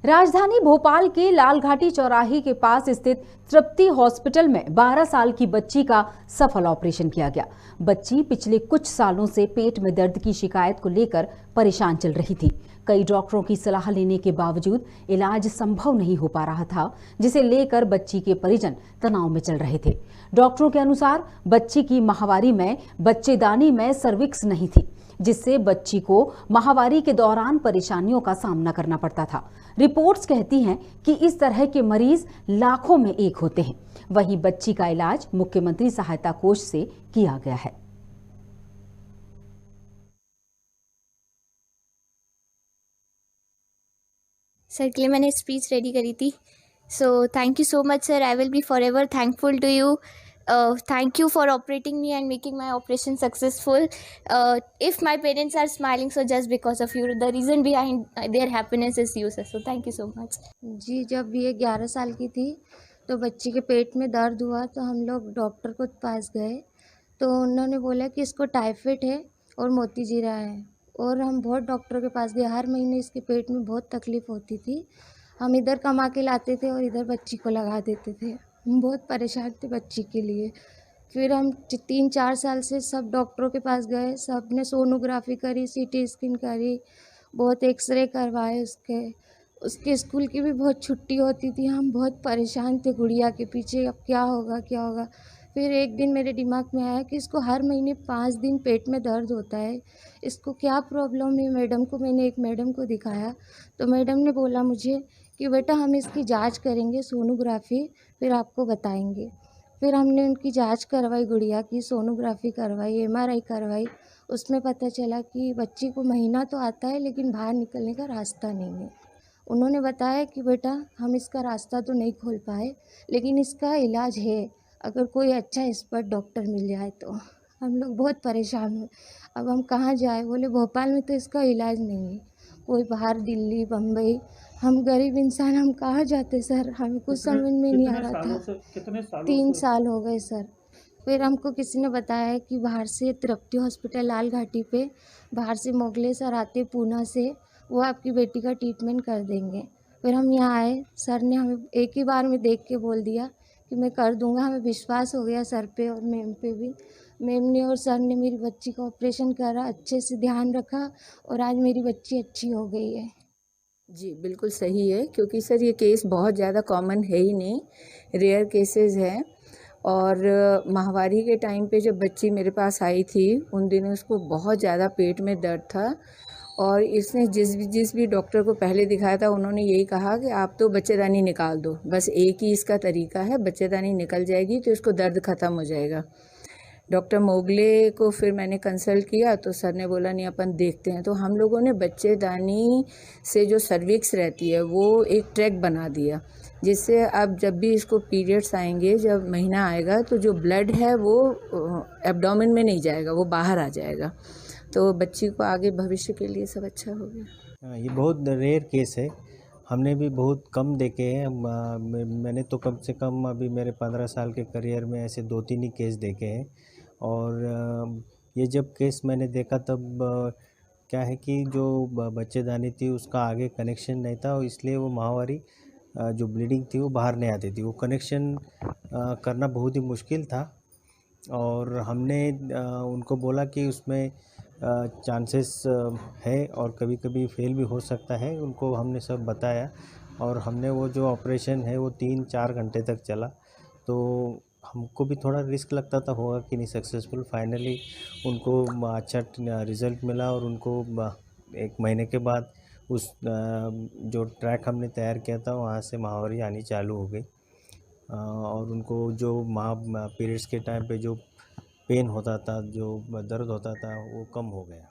राजधानी भोपाल के लालघाटी चौराहे के पास स्थित तृप्ति हॉस्पिटल में 12 साल की बच्ची का सफल ऑपरेशन किया गया। बच्ची पिछले कुछ सालों से पेट में दर्द की शिकायत को लेकर परेशान चल रही थी। कई डॉक्टरों की सलाह लेने के बावजूद इलाज संभव नहीं हो पा रहा था, जिसे लेकर बच्ची के परिजन तनाव में चल रहे थे। डॉक्टरों के अनुसार बच्ची की माहवारी में बच्चेदानी में सर्विक्स नहीं थी, जिससे बच्ची को माहवारी के दौरान परेशानियों का सामना करना पड़ता था। रिपोर्ट्स कहती हैं कि इस तरह के मरीज लाखों में एक होते हैं। वहीं बच्ची का इलाज मुख्यमंत्री सहायता कोष से किया गया है। सर के लिए मैंने स्पीच रेडी करी थी। So thank you so much sir, I will be forever thankful to you. Thank you for operating me and making my operation successful. If my parents are smiling, so just because of you, the reason behind their happiness is you, sir. So thank you so much. जी, जब ये 11 साल की थी तो बच्ची के पेट में दर्द हुआ तो हम लोग डॉक्टर को पास गए तो उन्होंने बोला कि इसको टाइफाइड है और मोतीजीरा है। और हम बहुत डॉक्टरों के पास गए, हर महीने इसके पेट में बहुत तकलीफ़ होती थी। हम इधर कमा के लाते थे और इधर बच्ची को लगा देते थे। हम बहुत परेशान थे बच्ची के लिए। फिर हम 3-4 साल से सब डॉक्टरों के पास गए, सब ने सोनोग्राफी करी, सीटी स्कैन करी, बहुत एक्सरे करवाए उसके स्कूल की भी बहुत छुट्टी होती थी। हम बहुत परेशान थे गुड़िया के पीछे, अब क्या होगा क्या होगा। फिर एक दिन मेरे दिमाग में आया कि इसको हर महीने 5 दिन पेट में दर्द होता है, इसको क्या प्रॉब्लम है। मैंने एक मैडम को दिखाया तो मैडम ने बोला मुझे कि बेटा हम इसकी जांच करेंगे, सोनोग्राफी, फिर आपको बताएंगे। फिर हमने उनकी जांच करवाई, गुड़िया की सोनोग्राफी करवाई, MRI करवाई। उसमें पता चला कि बच्ची को महीना तो आता है लेकिन बाहर निकलने का रास्ता नहीं है। उन्होंने बताया कि बेटा हम इसका रास्ता तो नहीं खोल पाए लेकिन इसका इलाज है, अगर कोई अच्छा एक्सपर्ट डॉक्टर मिल जाए तो। हम लोग बहुत परेशान हुए, अब हम कहाँ जाए। बोले भोपाल में तो इसका इलाज नहीं है, कोई बाहर दिल्ली बम्बई, हम गरीब इंसान हम कहाँ जाते सर। हमें कुछ समझ में नहीं आ रहा था। 3 साल हो गए सर। फिर हमको किसी ने बताया कि बाहर से तृप्ति हॉस्पिटल लालघाटी पे बाहर से मोगले सर आते पूना से, वो आपकी बेटी का ट्रीटमेंट कर देंगे। फिर हम यहाँ आए, सर ने हमें एक ही बार में देख के बोल दिया कि मैं कर दूंगा। हमें विश्वास हो गया सर पे और मैम पे भी। मैम ने और सर ने मेरी बच्ची का ऑपरेशन करा, अच्छे से ध्यान रखा और आज मेरी बच्ची अच्छी हो गई है। जी बिल्कुल सही है, क्योंकि सर ये केस बहुत ज़्यादा कॉमन है ही नहीं, रेयर केसेस हैं। और माहवारी के टाइम पे जब बच्ची मेरे पास आई थी उन दिनों उसको बहुत ज़्यादा पेट में दर्द था और इसने जिस भी डॉक्टर को पहले दिखाया था उन्होंने यही कहा कि आप तो बच्चेदानी निकाल दो, बस एक ही इसका तरीका है, बच्चेदानी निकल जाएगी तो इसको दर्द ख़त्म हो जाएगा। डॉक्टर मोगले को फिर मैंने कंसल्ट किया तो सर ने बोला नहीं अपन देखते हैं। तो हम लोगों ने बच्चेदानी से जो सर्विक्स रहती है वो एक ट्रैक बना दिया, जिससे अब जब भी इसको पीरियड्स आएंगे, जब महीना आएगा तो जो ब्लड है वो एब्डोमेन में नहीं जाएगा, वो बाहर आ जाएगा। तो बच्ची को आगे भविष्य के लिए सब अच्छा हो गया। ये बहुत रेयर केस है, हमने भी बहुत कम देखे हैं। मैंने तो कम से कम अभी मेरे 15 साल के करियर में ऐसे 2-3 ही केस देखे हैं। और ये जब केस मैंने देखा तब क्या है कि जो बच्चेदानी थी उसका आगे कनेक्शन नहीं था और इसलिए वो माहवारी जो ब्लीडिंग थी वो बाहर नहीं आती थी। वो कनेक्शन करना बहुत ही मुश्किल था और हमने उनको बोला कि उसमें चांसेस है और कभी कभी फेल भी हो सकता है, उनको हमने सब बताया। और हमने वो जो ऑपरेशन है वो 3-4 घंटे तक चला, तो हमको भी थोड़ा रिस्क लगता था होगा कि नहीं सक्सेसफुल। फाइनली उनको अच्छा रिज़ल्ट मिला और उनको 1 महीने के बाद उस जो ट्रैक हमने तैयार किया था वहाँ से माहवारी आनी चालू हो गई। और उनको जो पीरियड्स के टाइम पे जो पेन होता था, जो दर्द होता था, वो कम हो गया।